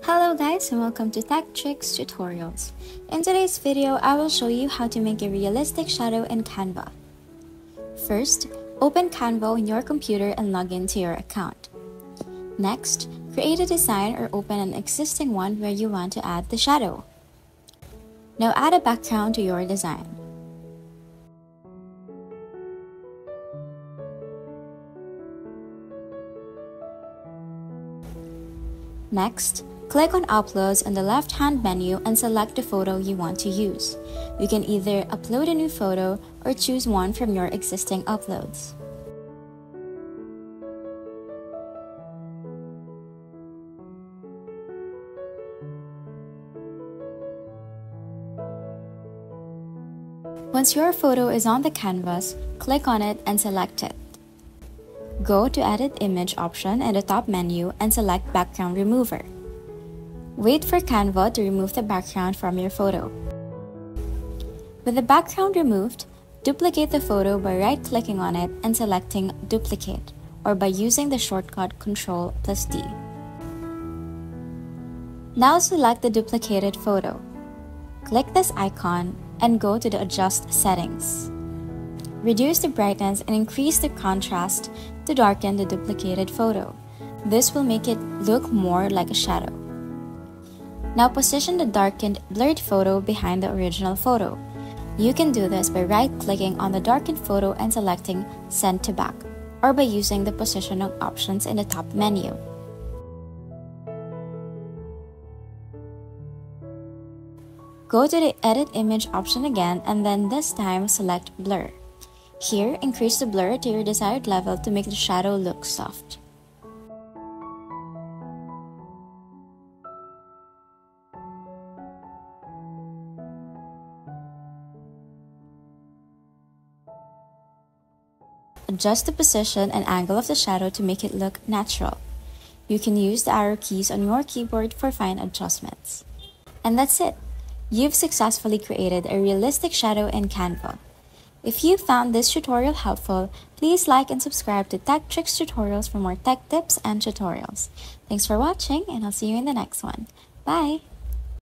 Hello guys and welcome to Tech Tricks Tutorials. In today's video, I will show you how to make a realistic shadow in Canva. First, open Canva on your computer and log into your account. Next, create a design or open an existing one where you want to add the shadow. Now add a background to your design. Next, click on Uploads on the left-hand menu and select the photo you want to use. You can either upload a new photo or choose one from your existing uploads. Once your photo is on the canvas, click on it and select it. Go to Edit Image option in the top menu and select Background Remover. Wait for Canva to remove the background from your photo. With the background removed, duplicate the photo by right-clicking on it and selecting Duplicate, or by using the shortcut Ctrl+D. Now select the duplicated photo. Click this icon and go to the Adjust settings. Reduce the brightness and increase the contrast to darken the duplicated photo. This will make it look more like a shadow. Now position the darkened, blurred photo behind the original photo. You can do this by right-clicking on the darkened photo and selecting Send to Back, or by using the positioning options in the top menu. Go to the Edit Image option again and then this time select Blur. Here, increase the blur to your desired level to make the shadow look soft. Adjust the position and angle of the shadow to make it look natural. You can use the arrow keys on your keyboard for fine adjustments. And that's it! You've successfully created a realistic shadow in Canva. If you found this tutorial helpful, please like and subscribe to Tech Tricks Tutorials for more tech tips and tutorials. Thanks for watching, and I'll see you in the next one. Bye!